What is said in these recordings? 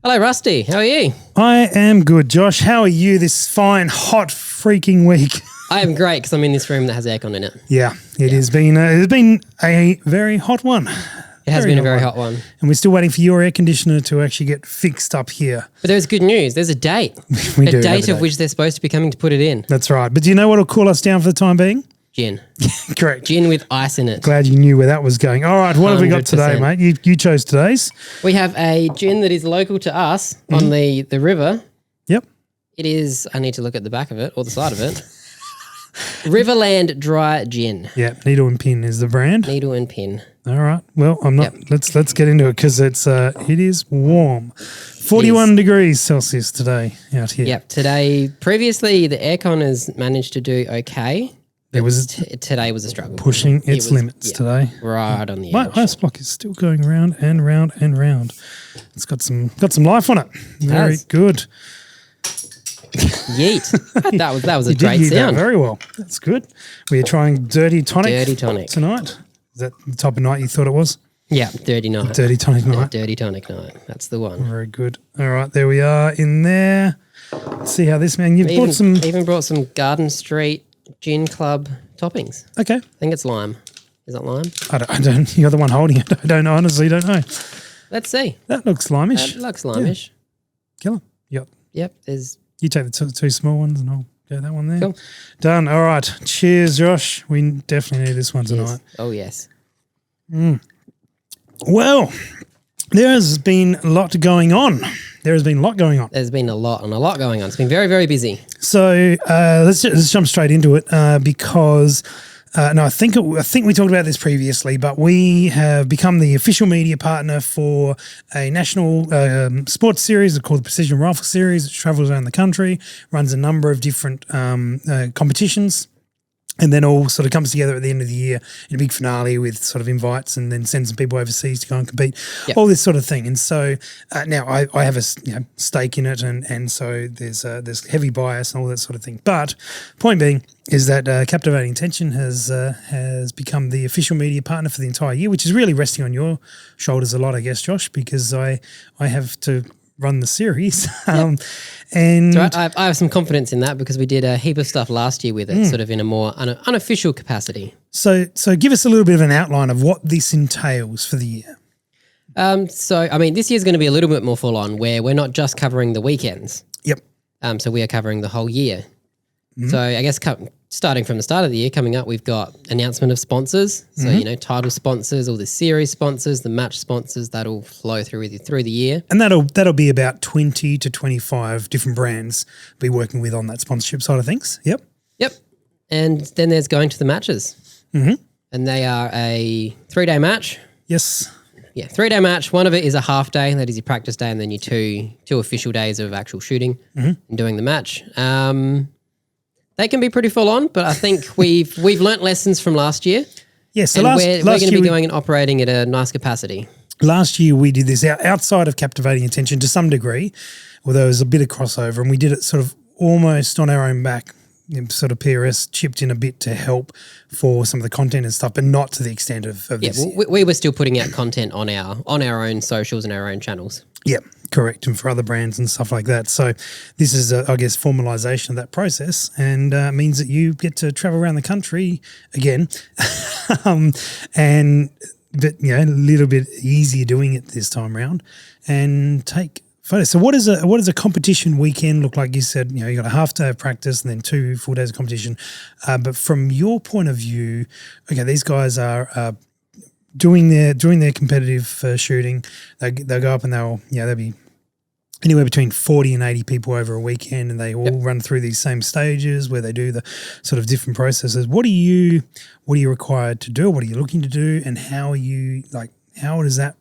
Hello, Rusty. How are you? I am good, Josh. How are you this fine, hot, freaking week? I am great because I'm in this room that has aircon in it. Yeah, it has been a very hot one. It has been a very hot one. And we're still waiting for your air conditioner to actually get fixed up here. But there's good news. There's a date. We a do have date of which they're supposed to be coming to put it in. That's right. But do you know what will cool us down for the time being? Gin. Correct. Gin with ice in it. Glad you knew where that was going. All right, what have we got today, 100%. mate? You chose today's. We have a gin that is local to us on the river. Yep. It is, I need to look at the back of it or the side of it. Riverland Dry Gin. Yeah, Needle and Pin is the brand. Needle and pin. All right. Well, I'm not. Let's get into it because it is warm. 41 degrees Celsius today out here. Yep. Today, previously the aircon has managed to do okay. It was Today was a struggle. pushing its limits today. Right on the My edge. ice block is still going round and round and round. It's got some life on it. Very has. good. Yeet. That was a You did great hear that sound. very well. That's good. We are trying Dirty Tonic. Dirty Tonic. Tonight. Is that the type of night you thought it was? Yeah, Dirty Night. Dirty Tonic night. Dirty Tonic Night. That's the one. Very good. All right, there we are in there. Let's see how this man. You've brought some. Even brought some Garden Street Gin Club toppings. Okay. I think it's lime. Is that lime? I don't. You're the one holding it. I don't honestly don't know. Let's see. That looks limeish. That looks lime-ish. Killer. Yep. Yep. There's You take the two small ones and I'll go that one there. Cool. Done. All right. Cheers, Josh. We definitely need this one tonight. Oh yes. Well, there has been a lot going on. There's been a lot going on. It's been very, very busy. So let's jump straight into it because I think we talked about this previously, but we have become the official media partner for a national sports series called the Precision Rifle Series, which travels around the country, runs a number of different competitions. And then all sort of comes together at the end of the year in a big finale with sort of invites and then send some people overseas to go and compete, all this sort of thing. And so now I have a stake in it and so there's heavy bias and all that sort of thing. But point being is that Captivating Attention has become the official media partner for the entire year, which is really resting on your shoulders a lot, I guess, Josh, because I have to run the series. And So I have some confidence in that because we did a heap of stuff last year with it, sort of in a more unofficial capacity. So give us a little bit of an outline of what this entails for the year. So, I mean, this year's going to be a little bit more full on where we're not just covering the weekends. Yep. So we are covering the whole year. So I guess starting from the start of the year, coming up, we've got announcement of sponsors. So, title sponsors, all the series sponsors, the match sponsors, that'll flow through the year. And that'll be about 20 to 25 different brands be working with on that sponsorship side of things. Yep. Yep. And then there's going to the matches. Mm-hmm. And they are a 3-day match. Yes. Yeah, 3-day match. One of it is a half day, that is your practice day, and then your two official days of actual shooting and doing the match. They can be pretty full on, but I think we've learnt lessons from last year. Yeah, so And last we're going to year be going and operating at a nice capacity. last year we did this outside of Captivating Attention to some degree, although there was a bit of crossover, and we did it sort of almost on our own back. Sort of PRS chipped in a bit to help for some of the content and stuff, but not to the extent of this. We were still putting out content on our own socials and our own channels. Yeah, correct, and for other brands and stuff like that. So this is, I guess, formalisation of that process, and means that you get to travel around the country again, but a little bit easier doing it this time around, and take photos. So what does a competition weekend look like? You said you got a half day of practice and then 2 full days of competition, but from your point of view, okay, these guys are. Doing their competitive shooting, they'll go up and they'll be anywhere between 40 and 80 people over a weekend, and they all run through these same stages where they do the sort of different processes. What are you required to do? What are you looking to do? And how does that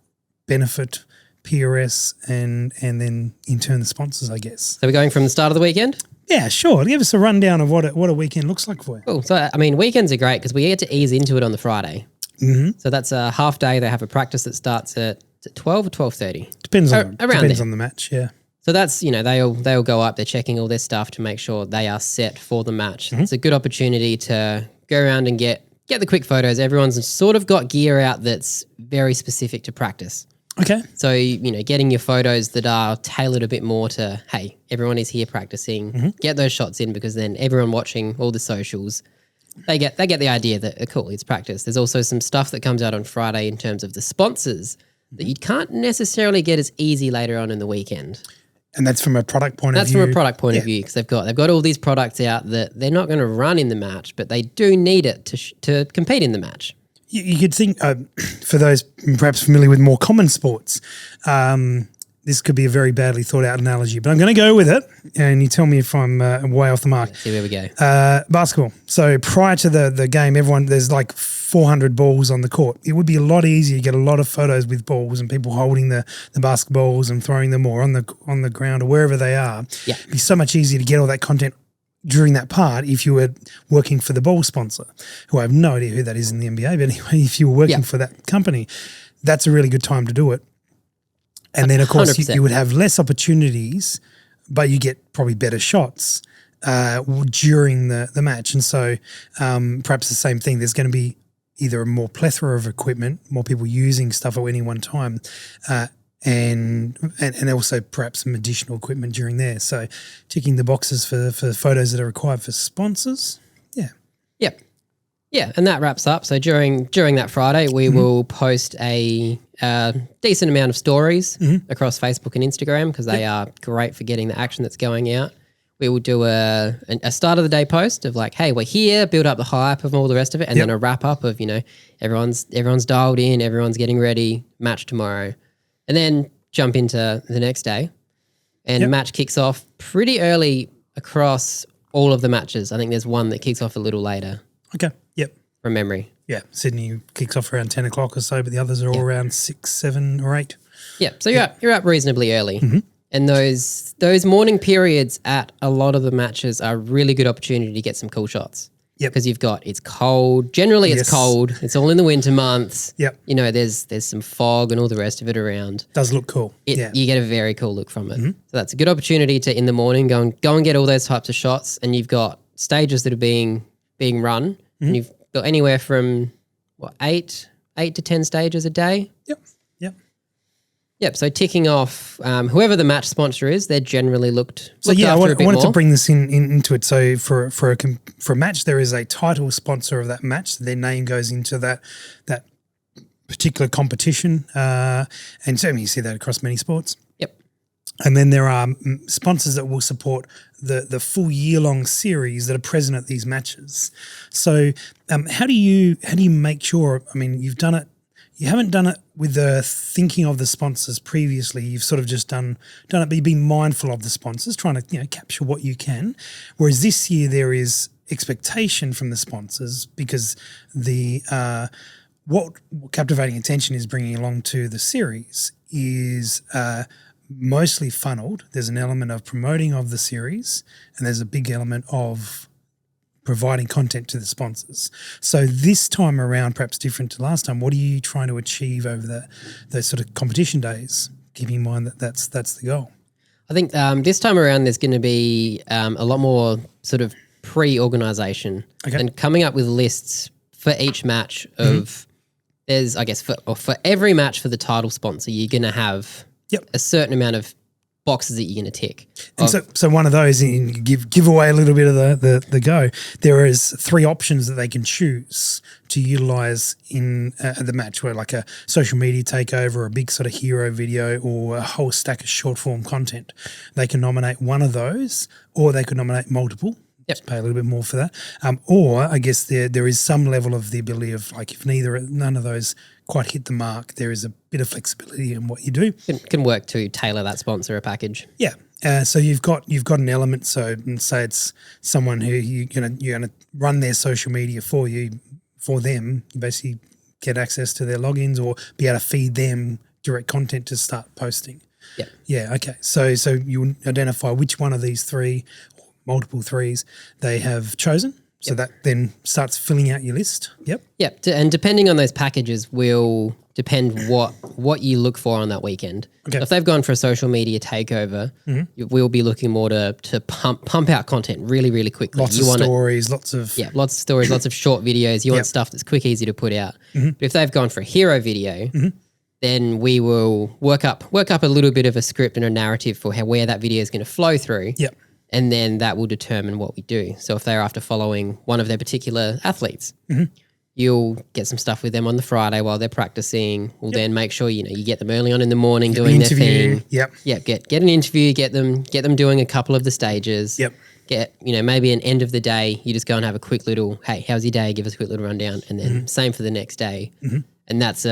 benefit PRS and then in turn the sponsors, I guess? So we're going from the start of the weekend? Yeah, sure. Give us a rundown of what a weekend looks like for you. Cool. So, I mean, weekends are great because we get to ease into it on the Friday. Mm-hmm. So that's a half day. They have a practice that starts at 12 or 12:30. Depends around on the match, yeah. So that's, they'll go up, they're checking all their stuff to make sure they are set for the match. It's a good opportunity to go around and get the quick photos. Everyone's sort of got gear out that's very specific to practice. Okay. So, getting your photos that are tailored a bit more to, hey, everyone is here practicing, get those shots in, because then everyone watching all the socials, they get the idea that, cool, it's practice. There's also some stuff that comes out on Friday in terms of the sponsors that you can't necessarily get as easy later on in the weekend. And that's from a product point of view? That's from a product point of view, because they've got all these products out that they're not going to run in the match, but they do need it to compete in the match. You could think, for those perhaps familiar with more common sports, this could be a very badly thought out analogy, but I'm going to go with it, and you tell me if I'm way off the mark. Let's see where we go. Basketball. So prior to the game, there's like 400 balls on the court. It would be a lot easier to get a lot of photos with balls and people holding the basketballs and throwing them, or on the ground or wherever they are. Yeah. It'd be so much easier to get all that content during that part if you were working for the ball sponsor, who I have no idea who that is in the NBA, but anyway, if you were working for that company, that's a really good time to do it. And then, of course, you would have less opportunities, but you get probably better shots during the match. And so perhaps the same thing, there's going to be either a more plethora of equipment, more people using stuff at any one time, and also perhaps some additional equipment during there. So ticking the boxes for photos that are required for sponsors. Yeah. Yep. Yeah, and that wraps up. So during that Friday, we will post a decent amount of stories across Facebook and Instagram, because they are great for getting the action that's going out. We will do a start of the day post of like, hey, we're here, build up the hype of all the rest of it, and then a wrap up of, everyone's dialed in, everyone's getting ready, match tomorrow. And then jump into the next day, and match kicks off pretty early across all of the matches. I think there's one that kicks off a little later. Okay. Yep. From memory. Yeah. Sydney kicks off around 10 o'clock or so, but the others are all around 6, 7 or 8. Yeah. So you're up reasonably early. And those morning periods at a lot of the matches are a really good opportunity to get some cool shots. Yep. Because it's cold. Generally it's cold. It's all in the winter months. Yep. There's some fog and all the rest of it around. Does look cool. You get a very cool look from it. So that's a good opportunity to, in the morning, go and get all those types of shots. And you've got stages that are being run. And you've got anywhere from 8 to 10 stages a day. Yep. So ticking off whoever the match sponsor is, they're generally looked after I wanted more. to bring this into it. So for a match, there is a title sponsor of that match. Their name goes into that particular competition, and certainly you see that across many sports. Yep. And then there are sponsors that will support the full year-long series that are present at these matches. So how do you make sure? I mean, you've done it. You haven't done it with the thinking of the sponsors previously. You've sort of just done it, but you've been mindful of the sponsors, trying to capture what you can. Whereas this year there is expectation from the sponsors, because what Captivating Attention is bringing along to the series is mostly funneled. There's an element of promoting of the series, and there's a big element of providing content to the sponsors. So this time around, perhaps different to last time, what are you trying to achieve over those sort of competition days, keeping in mind that that's the goal? I think this time around there's going to be a lot more sort of pre-organisation and coming up with lists for each match of there's, I guess, for every match for the title sponsor, you're going to have a certain amount of boxes that you're going to tick. And so one of those, give away a little bit of the go. There is 3 options that they can choose to utilize in the match, where like a social media takeover, a big sort of hero video, or a whole stack of short form content. They can nominate one of those, or they could nominate multiple. Just pay a little bit more for that. Or I guess there is some level of the ability of, like, if none of those quite hit the mark, there is a bit of flexibility in what you do. Can work to tailor that sponsor a package. Yeah. So you've got an element. So say it's someone who you're gonna run their social media for them. You basically get access to their logins, or be able to feed them direct content to start posting. Yeah. Yeah. Okay. So you identify which one of these 3, or multiple 3s, they have chosen. So that then starts filling out your list. Yep. Yep. And depending on those packages will depend what you look for on that weekend. Okay. If they've gone for a social media takeover, we'll be looking more to pump out content really, really quickly. Lots of stories, lots of short videos. You want stuff that's quick, easy to put out. But if they've gone for a hero video, then we will work up a little bit of a script and a narrative for where that video is going to flow through. Yep. And then that will determine what we do. So if they're after following one of their particular athletes, you'll get some stuff with them on the Friday while they're practicing. We'll then make sure, you get them early on in the morning doing their thing. Yep. Yeah, get an interview, get them doing a couple of the stages. Yep. Get, maybe an end of the day, you just go and have a quick little, hey, how's your day? Give us a quick little rundown. And then same for the next day. And that's,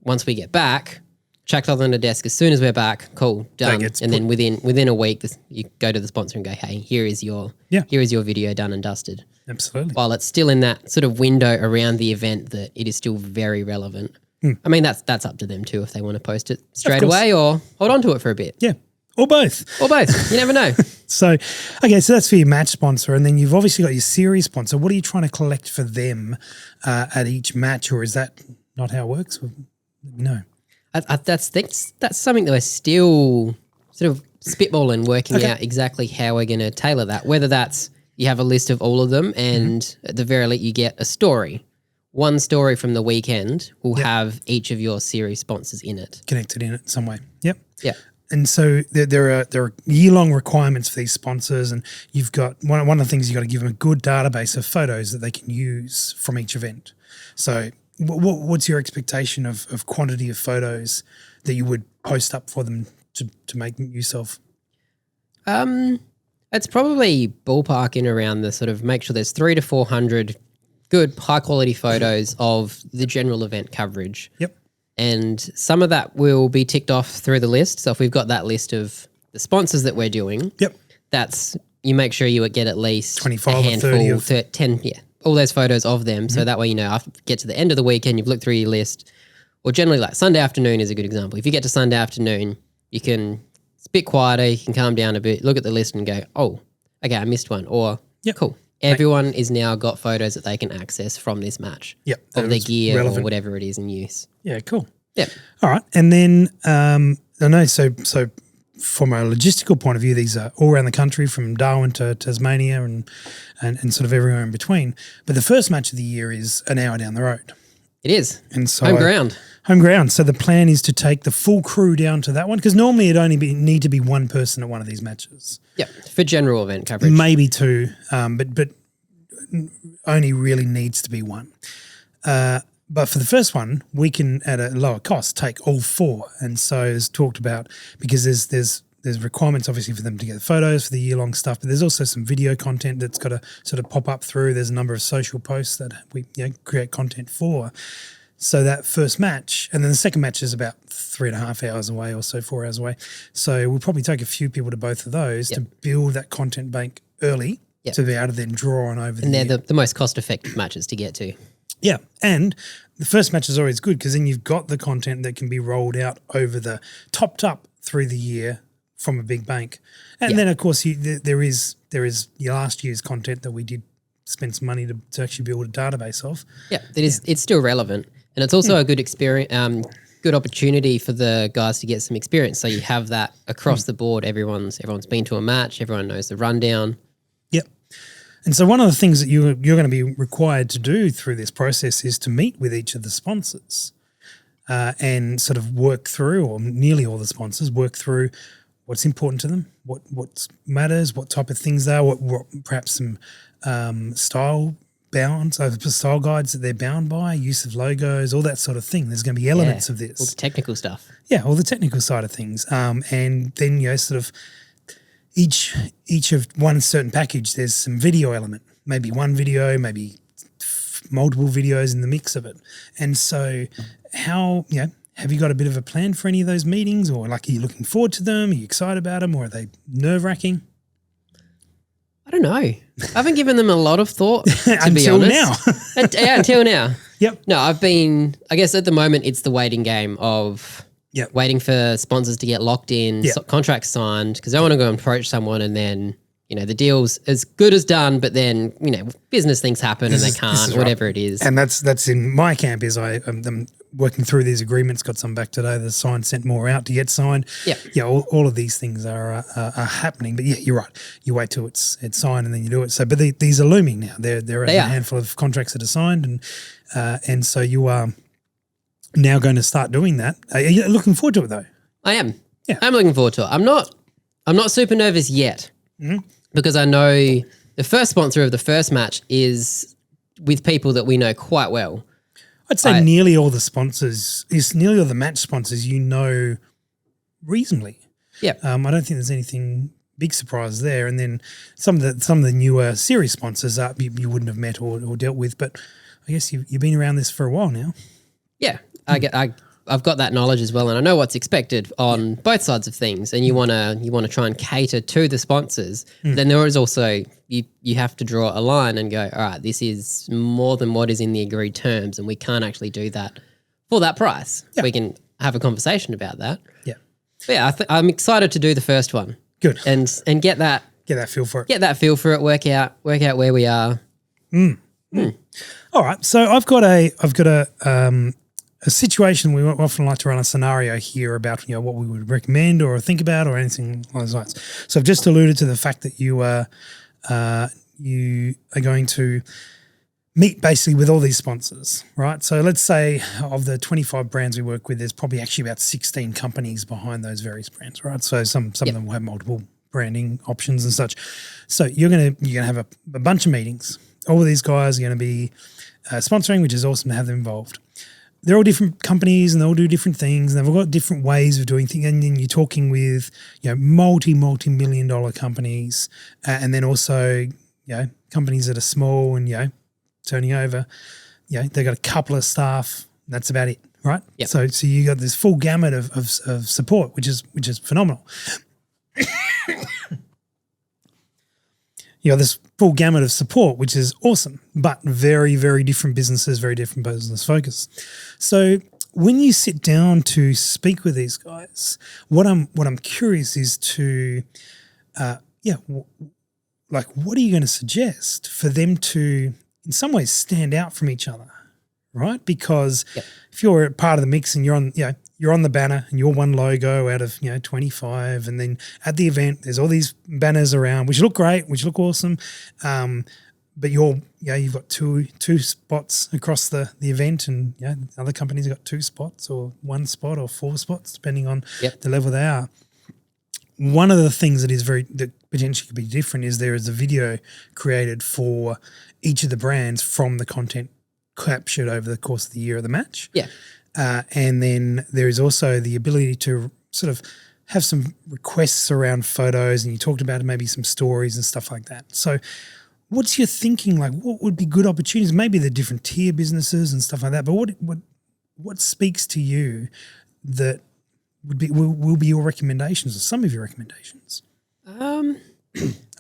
once we get back, chuck that on the desk as soon as we're back, cool, done. And then within a week, you go to the sponsor and go, hey, here is your video done and dusted. Absolutely. While it's still in that sort of window around the event that it is still very relevant. I mean, that's up to them too if they want to post it straight away or hold on to it for a bit. Yeah. Or both. You never know. So that's for your match sponsor. And then you've obviously got your series sponsor. What are you trying to collect for them at each match, or is that not how it works? Let me know. That's something that we're still sort of spitballing, working out exactly how we're going to tailor that. Whether that's you have a list of all of them and at the very least you get a story. One story from the weekend will have each of your series sponsors in it. Connected in it some way. Yep. Yeah. And so there are year-long requirements for these sponsors, and you've got one of the things you've got to give them a good database of photos that they can use from each event. So what's your expectation of quantity of photos that you would post up for them to make use of? It's probably ballparking around the sort of make sure there's 300 to 400 good high-quality photos of the general event coverage. Yep. And some of that will be ticked off through the list. So if we've got that list of the sponsors that we're doing, that's you make sure you get at least 25 a handful, or 30 of 10, all those photos of them. So that way, after you get to the end of the weekend, you've looked through your list. Or generally like Sunday afternoon is a good example. If you get to Sunday afternoon, it's a bit quieter, you can calm down a bit, look at the list and go, oh, okay, I missed one. Or, cool. Everyone is now got photos that they can access from this match of their gear or whatever it is in use. Yeah, cool. Yeah. All right. And then I know, so from a logistical point of view, these are all around the country from Darwin to Tasmania and sort of everywhere in between. But the first match of the year is an hour down the road. It is. And so home ground. Home ground. So the plan is to take the full crew down to that one because normally it'd only need to be one person at one of these matches. Yeah, for general event coverage. Maybe two, but only really needs to be one. But for the first one, we can, at a lower cost, take all four. And so as talked about, because there's requirements obviously for them to get the photos for the year-long stuff, but there's also some video content that's got to sort of pop up through. There's a number of social posts that we create content for. So that first match, and then the second match is about 3.5 hours away or so, 4 hours away. So we'll probably take a few people to both of those to build that content bank early to be able to then draw on over and they're the most cost-effective matches to get to. Yeah, and the first match is always good because then you've got the content that can be rolled out over the topped up through the year from a big bank. And then, of course, there is your last year's content that we did spend some money to actually build a database of. Yeah, it's still relevant. And it's also a good experience, good opportunity for the guys to get some experience. So you have that across the board. Everyone's been to a match. Everyone knows the rundown. Yep. And so one of the things that you're going to be required to do through this process is to meet with each of the sponsors and sort of work through, or nearly all the sponsors, work through what's important to them, what matters, what type of things they are, what perhaps some style guides that they're bound by, use of logos, all that sort of thing. There's going to be elements of this. All the technical stuff. Yeah, all the technical side of things. And then, sort of each of one certain package, there's some video element, maybe one video, maybe multiple videos in the mix of it. And so have you got a bit of a plan for any of those meetings, or are you looking forward to them? Are you excited about them, or are they nerve-wracking? I don't know. I haven't given them a lot of thought, to be honest. Until now. Yep. No, I guess at the moment it's the waiting game of waiting for sponsors to get locked in, contracts signed, because I want to go and approach someone and then, the deal's as good as done, but then, business things happen and they can't, whatever it is. And that's in my camp is I'm working through these agreements, got some back today, the signed, sent more out to get signed. Yeah, all of these things are happening. But you're right. You wait till it's signed and then you do it. So, but these are looming now. There are a handful of contracts that are signed, and so you are now going to start doing that. Are you looking forward to it though? I am. Yeah. I'm looking forward to it. I'm not super nervous yet because I know the first sponsor of the first match is with people that we know quite well. I'd say nearly all the match sponsors you know reasonably. Yeah. I don't think there's anything big surprise there. And then some of the newer series sponsors you wouldn't have met or dealt with, but I guess you've been around this for a while now. Yeah, I've got that knowledge as well, and I know what's expected on both sides of things. And you wanna try and cater to the sponsors. Then there is also you have to draw a line and go, all right, this is more than what is in the agreed terms, and we can't actually do that for that price. Yeah. We can have a conversation about that. Yeah, But yeah, I'm excited to do the first one. good. And get that Feel for it. Get that feel for it. Work out where we are. All right, so I've got a situation. We often like to run a scenario here about what we would recommend or think about or anything along those lines. So I've just alluded to the fact that you are going to meet basically with all these sponsors, right? So let's say of the 25 brands we work with, there's probably actually about 16 companies behind those various brands, right? So some of them will have multiple branding options and such. So you're gonna have a bunch of meetings. All of these guys are going to be sponsoring, which is awesome to have them involved. They're all different companies and they all do different things and they've all got different ways of doing things. And then you're talking with multi-million dollar companies and then also companies that are small and turning over. They've got a couple of staff. And that's about it, right? Yep. So you got this full gamut of support, which is phenomenal. This full gamut of support, which is awesome, but very, very different businesses, very different business focus. So when you sit down to speak with these guys, what I'm curious is to, what are you going to suggest for them to, in some ways, stand out from each other, right? Because if you're part of the mix and you're on the banner and you're one logo out of 25, and then at the event there's all these banners around which look great, which look awesome, but you've got two spots across the event, and other companies have got 2 spots or 1 spot or 4 spots depending on the level they are. One of the things that potentially could be different is there is a video created for each of the brands from the content captured over the course of the year of the match. Yeah. And then there is also the ability to sort of have some requests around photos, and you talked about maybe some stories and stuff like that. So what's your thinking? Like, what would be good opportunities? Maybe the different tier businesses and stuff like that, but what speaks to you that will be your recommendations or some of your recommendations?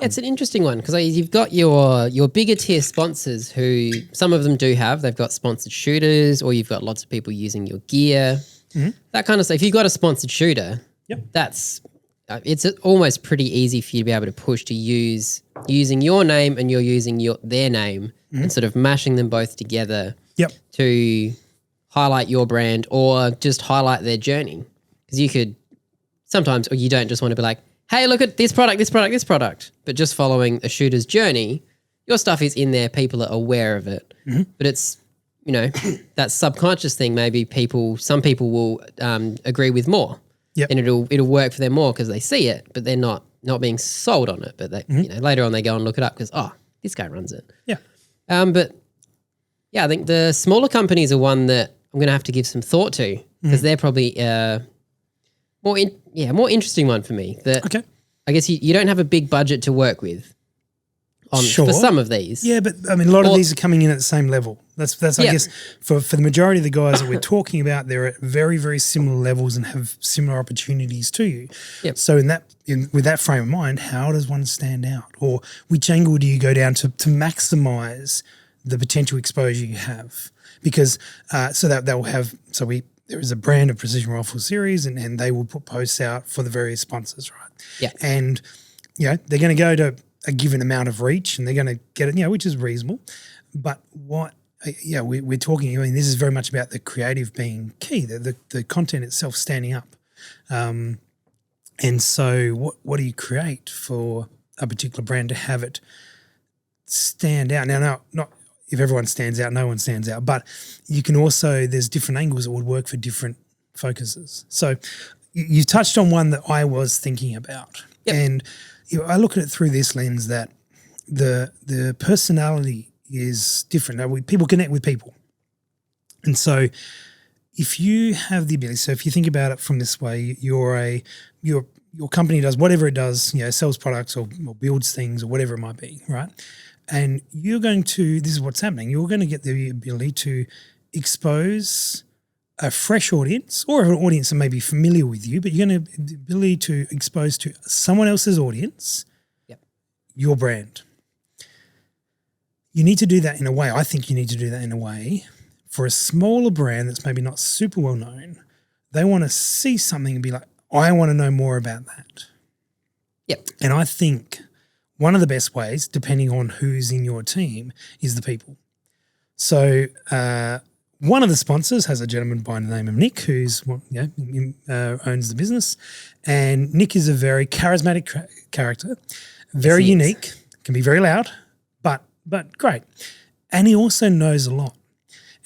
It's an interesting one because you've got your bigger tier sponsors who some of them do have. They've got sponsored shooters, or you've got lots of people using your gear, that kind of stuff. If you've got a sponsored shooter, that's it's almost pretty easy for you to be able to push to using your name and you're using their name and sort of mashing them both together to highlight your brand or just highlight their journey. Because you could sometimes, or you don't just want to be like, hey, look at this product. But just following a shooter's journey, your stuff is in there. People are aware of it. But it's, that subconscious thing, maybe some people will agree with more. And it'll work for them more because they see it, but they're not being sold on it. But they, later on they go and look it up because, this guy runs it. But yeah, I think the smaller companies are one that I'm going to have to give some thought to because they're probably more interesting one for me. That I guess you don't have a big budget to work with for some of these. Yeah, but I mean, a lot of these are coming in at the same level. That's I guess for the majority of the guys that we're talking about, they're at very, very similar levels and have similar opportunities to you. So with that frame of mind, how does one stand out, or which angle do you go down to maximise the potential exposure you have? Because so that they'll have there is a brand of Precision Rifle Series, and they will put posts out for the various sponsors, right? And they're going to go to a given amount of reach, and they're going to get it, which is reasonable. But we're talking. I mean, this is very much about the creative being key, the content itself standing up. And so, what do you create for a particular brand to have it stand out? Now, not if everyone stands out, no one stands out. But you can also, there's different angles that would work for different focuses. So you touched on one that I was thinking about. Yep. And I look at it through this lens that the personality is different. Now, people connect with people. And so if you have the ability, so if you think about it from this way, your company does whatever it does, sells products or builds things or whatever it might be, right? And you're going to, this is what's happening, you're going to get the ability to expose a fresh audience or an audience that may be familiar with you, but you're going to have the ability to expose to someone else's audience your brand. You need to do that in a way, I think you need to do that in a way for a smaller brand that's maybe not super well known. They want to see something and be like, I want to know more about that. Yep. And I think one of the best ways, depending on who's in your team, is the people. So one of the sponsors has a gentleman by the name of Nick who's owns the business. And Nick is a very charismatic character, very unique, can be very loud, but great. And he also knows a lot.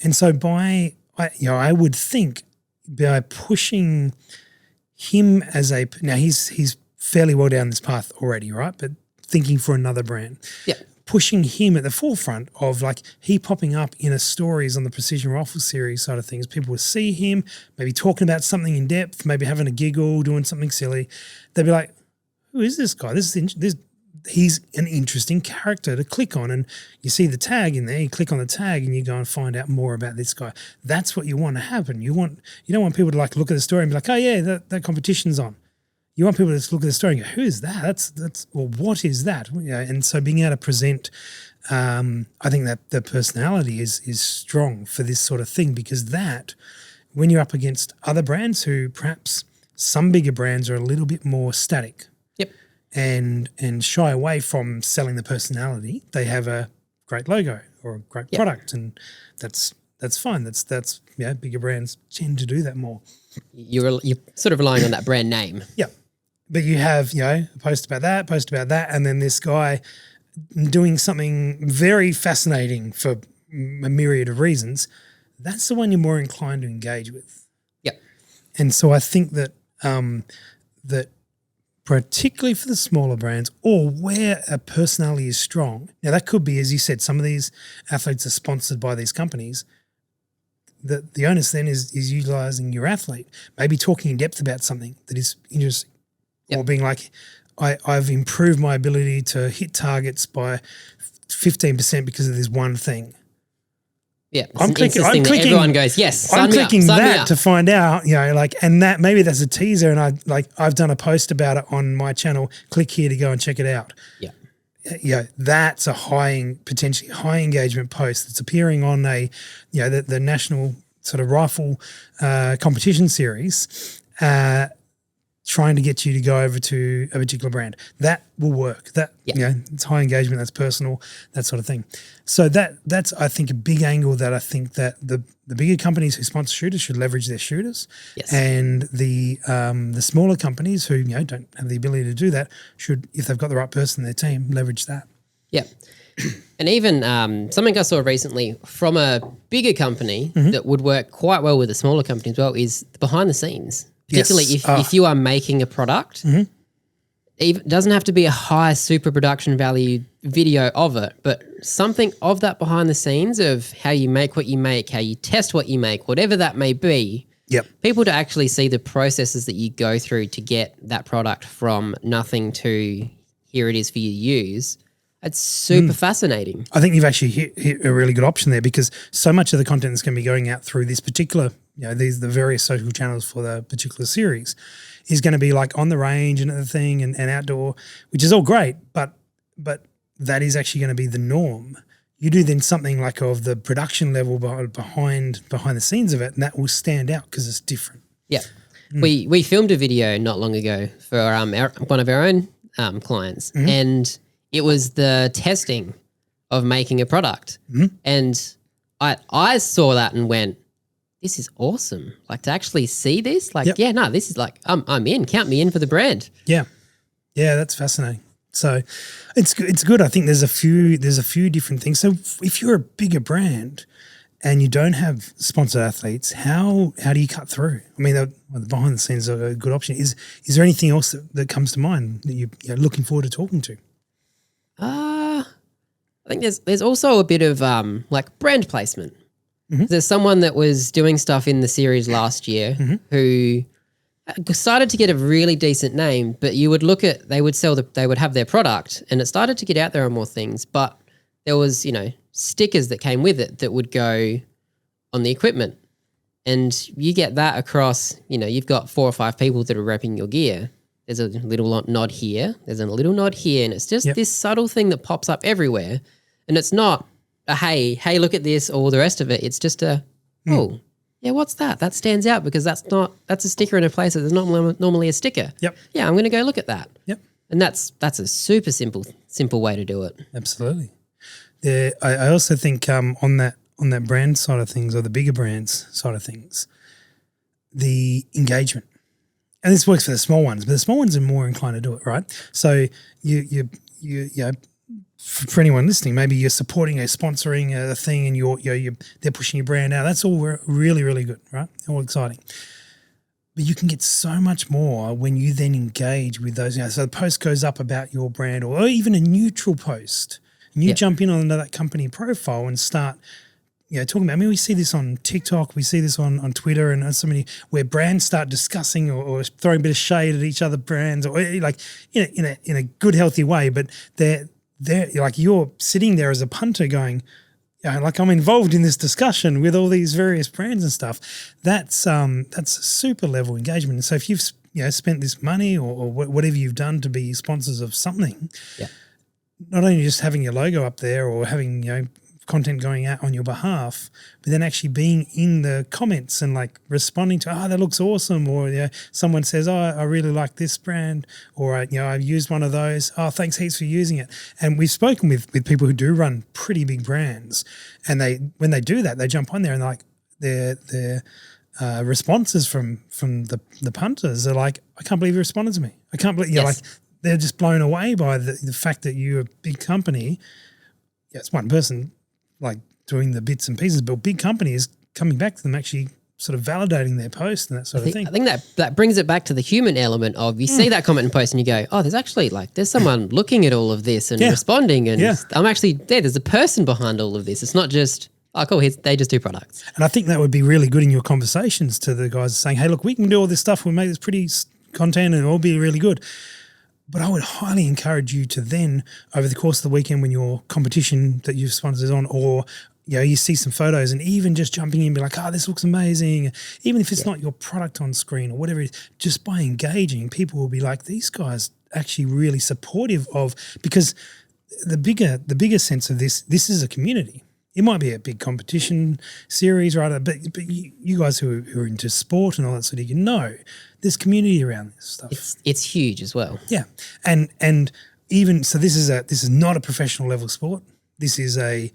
And so I would think by pushing him as now he's fairly well down this path already, right? But thinking for another brand. Yeah. Pushing him at the forefront of like he popping up in a stories on the Precision Rifle series side of things. People would see him, maybe talking about something in depth, maybe having a giggle, doing something silly. They'd be like, who is this guy? He's an interesting character to click on, and you see the tag in there, you click on the tag and you go and find out more about this guy. That's what you want to happen. You don't want people to like look at the story and be like, oh yeah, that competition's on. You want people to look at the story and go, who is that? Or what is that? And so being able to present, I think that the personality is strong for this sort of thing, because that, when you're up against other brands who perhaps some bigger brands are a little bit more static. Yep. And shy away from selling the personality, they have a great logo or a great product, and that's fine. That's bigger brands tend to do that more. You're sort of relying on that brand name. Yeah. But you have, a post about that, and then this guy doing something very fascinating for a myriad of reasons. That's the one you're more inclined to engage with. Yeah. And so I think that that particularly for the smaller brands or where a personality is strong. Now that could be, as you said, some of these athletes are sponsored by these companies. The onus then is utilizing your athlete, maybe talking in depth about something that is interesting. Yep. Or being like, I've improved my ability to hit targets by 15% because of this one thing. Yeah, I'm clicking. Everyone goes, yes. I'm clicking that to find out, and that maybe that's a teaser, and I've done a post about it on my channel. Click here to go and check it out. Yeah, that's a potentially high engagement post that's appearing on the national sort of rifle competition series. Trying to get you to go over to a particular brand. That will work. It's high engagement, that's personal, that sort of thing. So that's I think a big angle that I think that the bigger companies who sponsor shooters should leverage their shooters. Yes. And the smaller companies who don't have the ability to do that should, if they've got the right person in their team, leverage that. Yeah. And even something I saw recently from a bigger company that would work quite well with a smaller company as well is behind the scenes. Particularly if you are making a product, it doesn't have to be a high super production value video of it, but something of that behind the scenes of how you make what you make, how you test what you make, whatever that may be. Yep. People to actually see the processes that you go through to get that product from nothing to here it is for you to use. It's super fascinating. I think you've actually hit a really good option there, because so much of the content that's going to be going out through this particular, the various social channels for the particular series is going to be like on the range and everything and outdoor, which is all great, but that is actually going to be the norm. You do then something like of the production level behind the scenes of it, and that will stand out because it's different. Yeah. We filmed a video not long ago for one of our own clients, and it was the testing of making a product. And I saw that and went, this is awesome. Like, to actually see this, this is like, I'm in. Count me in for the brand. Yeah. Yeah, that's fascinating. So it's good. I think there's a few different things. So if you're a bigger brand and you don't have sponsored athletes, how do you cut through? I mean, the behind the scenes are a good option. Is there anything else that comes to mind that you're looking forward to talking to? I think there's also a bit of like brand placement. Mm-hmm. There's someone that was doing stuff in the series last year who started to get a really decent name, but you would look at, they would have their product and it started to get out there on more things, but there was, stickers that came with it that would go on the equipment. And you get that across, you've got 4 or 5 people that are repping your gear. There's a little nod here. There's a little nod here. And it's just this subtle thing that pops up everywhere. And it's not a, hey, look at this, or all the rest of it. It's just a, oh, yeah, what's that? That stands out because that's a sticker in a place that there's not normally a sticker. Yep. Yeah, I'm going to go look at that. Yep. And that's a super simple way to do it. Absolutely. I also think on that brand side of things, or the bigger brands side of things, the engagement. And this works for the small ones, but the small ones are more inclined to do it, right? So you for anyone listening, maybe you're supporting sponsoring a thing, and they're pushing your brand out. That's all really, really good, right? All exciting. But you can get so much more when you then engage with those. So the post goes up about your brand, or even a neutral post, and you jump in on that company profile and start talking about, I mean, we see this on TikTok, we see this on Twitter, and so many where brands start discussing or throwing a bit of shade at each other brands, or like in a good, healthy way. But they're like, you're sitting there as a punter going, like, I'm involved in this discussion with all these various brands and stuff. That's super level engagement. And so if you've spent this money or whatever you've done to be sponsors of something, not only just having your logo up there or having content going out on your behalf, but then actually being in the comments and like responding to, that looks awesome, or someone says, I really like this brand, or I've used one of those. Oh, thanks heaps for using it. And we've spoken with people who do run pretty big brands, and when they do that, they jump on there and like their responses from the punters are like, I can't believe you responded to me. I can't believe like they're just blown away by the fact that you're a big company. Yeah, it's one person like doing the bits and pieces, but big company is coming back to them, actually sort of validating their post and that sort of thing. I think that brings it back to the human element of, you see that comment and post and you go, oh, there's someone looking at all of this and responding, and I'm actually there's a person behind all of this. It's not just, oh, cool, they just do products. And I think that would be really good in your conversations to the guys saying, hey, look, we can do all this stuff. We'll make this pretty content and it'll be really good. But I would highly encourage you to then, over the course of the weekend when your competition that you've sponsored is on, or you see some photos, and even just jumping in and be like, this looks amazing. Even if it's not your product on screen or whatever it is, just by engaging, people will be like, these guys actually really supportive of, because the bigger sense of this is a community. It might be a big competition series, right? But you guys who are into sport and all that sort of, there's community around this stuff. It's huge as well. Yeah, and even so, this is not a professional level sport. This is a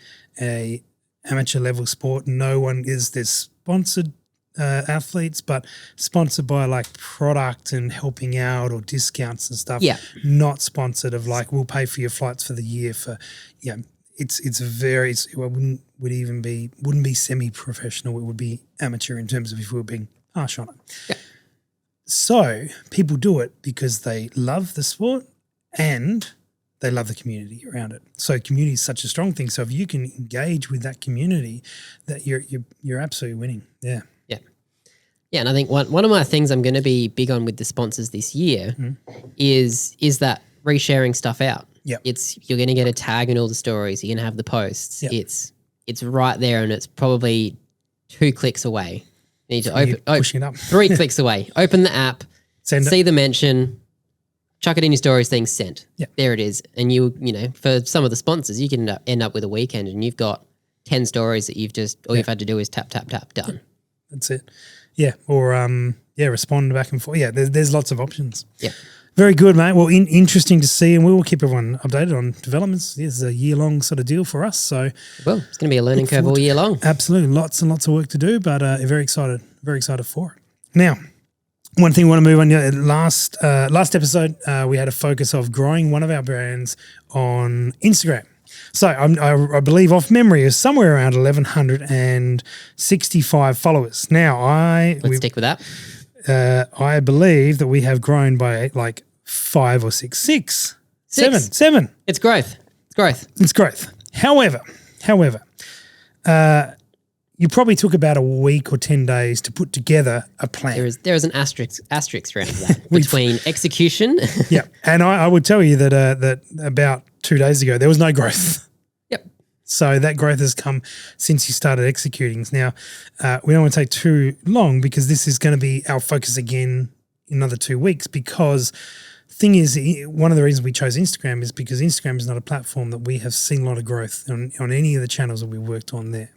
amateur level sport. There's sponsored athletes, but sponsored by like product and helping out or discounts and stuff. Yeah, not sponsored of like, we'll pay for your flights for the year for it wouldn't be semi-professional. It would be amateur in terms of, if we were being harsh on it. Yeah. So people do it because they love the sport and they love the community around it. So community is such a strong thing. So if you can engage with that community, that you're absolutely winning. Yeah. Yeah. Yeah, and I think one of my things I'm going to be big on with the sponsors this year is that resharing stuff out. Yeah, you're going to get a tag in all the stories. You're going to have the posts. Yep. It's right there, and it's probably 2 clicks away. You need to pushing it up. 3 clicks away. Open the app, see the mention, chuck it in your stories, thing sent. Yeah, there it is. And for some of the sponsors, you can end up with a weekend and you've got 10 stories that you've had to do is tap, tap, tap, done. That's it. Yeah, or respond back and forth. Yeah, there's lots of options. Yeah. Very good, mate. Well, interesting to see, and we will keep everyone updated on developments. This is a year-long sort of deal for us. So, well, it's going to be a learning curve all year long. Absolutely, lots and lots of work to do, but very excited for it. Now, one thing we want to move on. Last episode, we had a focus of growing one of our brands on Instagram. So I believe off memory is somewhere around 1,165 followers. Now Let's stick with that. I believe that we have grown by like 5 or 6, 6, 7. It's growth. It's growth. However, you probably took about a week or 10 days to put together a plan. There is an asterisk around that between execution. Yeah, and I would tell you that that about 2 days ago there was no growth. Yep. So that growth has come since you started executing. Now, we don't want to take too long because this is going to be our focus again in another 2 weeks. Because thing is, one of the reasons we chose Instagram is because Instagram is not a platform that we have seen a lot of growth on any of the channels that we worked on there.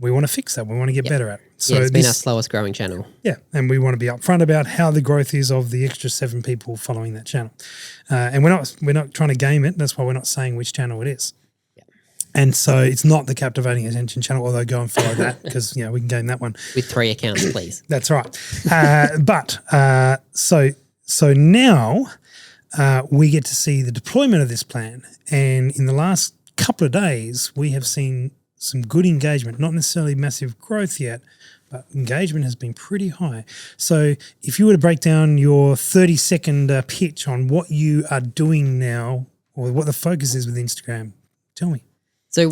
We want to fix that. We want to get better at it. So it's been our slowest growing channel. Yeah, and we want to be upfront about how the growth is of the extra 7 people following that channel. And we're not trying to game it. That's why we're not saying which channel it is. Yeah. And so it's not the Captivating Attention channel, although go and follow that because we can game that one. With 3 accounts, please. That's right. So now we get to see the deployment of this plan. And in the last couple of days, we have seen some good engagement, not necessarily massive growth yet, but engagement has been pretty high. So if you were to break down your 30-second pitch on what you are doing now or what the focus is with Instagram, tell me. So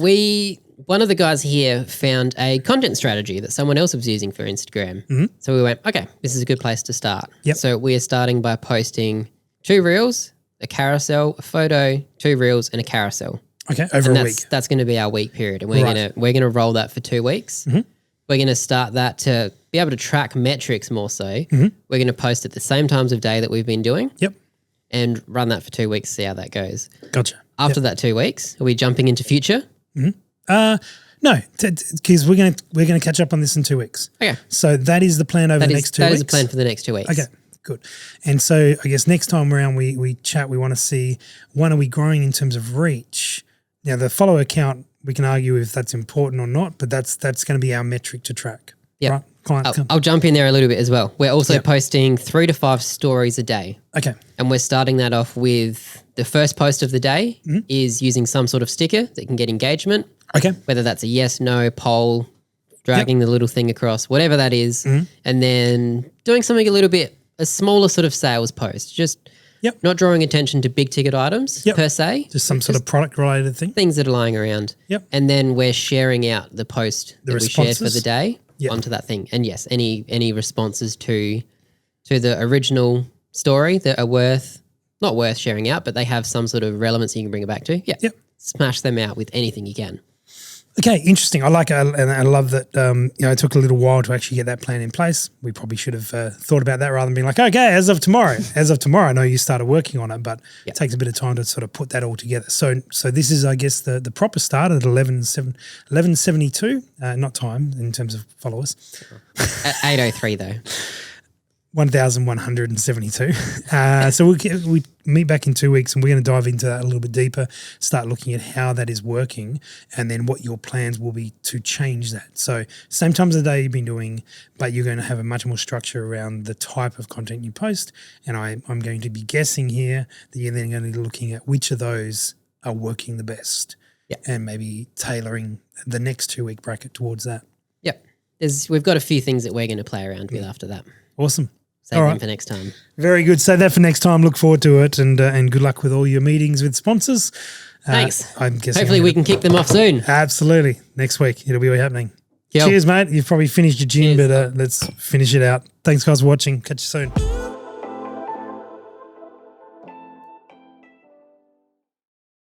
one of the guys here found a content strategy that someone else was using for Instagram. Mm-hmm. So we went, okay, this is a good place to start. Yep. So we are starting by posting 2 reels, a carousel, a photo, 2 reels, and a carousel. Okay, over a week. That's going to be our week period, and we're gonna roll that for 2 weeks. Mm-hmm. We're going to start that to be able to track metrics more so. Mm-hmm. We're going to post at the same times of day that we've been doing. Yep. And run that for 2 weeks, see how that goes. Gotcha. After that 2 weeks, are we jumping into future? Mm-hmm. No, because we're gonna catch up on this in 2 weeks. Okay. So that is the plan over the next 2 weeks. That is the plan for the next 2 weeks. Okay. Good. And so I guess next time around we chat, we want to see, one, are we growing in terms of reach? Now, the follower count, we can argue if that's important or not, but that's going to be our metric to track. Yeah. Right? I'll jump in there a little bit as well. We're also posting 3 to 5 stories a day. Okay. And we're starting that off with the first post of the day is using some sort of sticker that can get engagement. Okay. Whether that's a yes, no, poll, dragging the little thing across, whatever that is. And then doing something a smaller sort of sales post. Just not drawing attention to big ticket items per se. Just some sort of product related thing. Things that are lying around. Yep. And then we're sharing out the post that we shared for the day onto that thing. And yes, any responses to the original story that are not worth sharing out, but they have some sort of relevancy you can bring it back to. Yeah. Yep. Smash them out with anything you can. Okay, interesting. I like it, and I love that. It took a little while to actually get that plan in place. We probably should have thought about that rather than being like, okay, as of tomorrow. I know you started working on it, but it takes a bit of time to sort of put that all together. So this is, I guess, the proper start at 1172. Not time in terms of followers. At 803 though. 1,172. So we meet back in 2 weeks and we're going to dive into that a little bit deeper, start looking at how that is working and then what your plans will be to change that. So same times of the day you've been doing, but you're going to have a much more structure around the type of content you post. And I'm going to be guessing here that you're then going to be looking at which of those are working the best and maybe tailoring the next 2 week bracket towards that. Yep. We've got a few things that we're going to play around with after that. Awesome. Save them for next time. Very good. Save that for next time. Look forward to it, and good luck with all your meetings with sponsors. Thanks. I'm guessing hopefully we can kick them off soon. Absolutely. Next week it'll be happening. Yep. Cheers, mate. You've probably finished your gin, but let's finish it out. Thanks, guys, for watching. Catch you soon.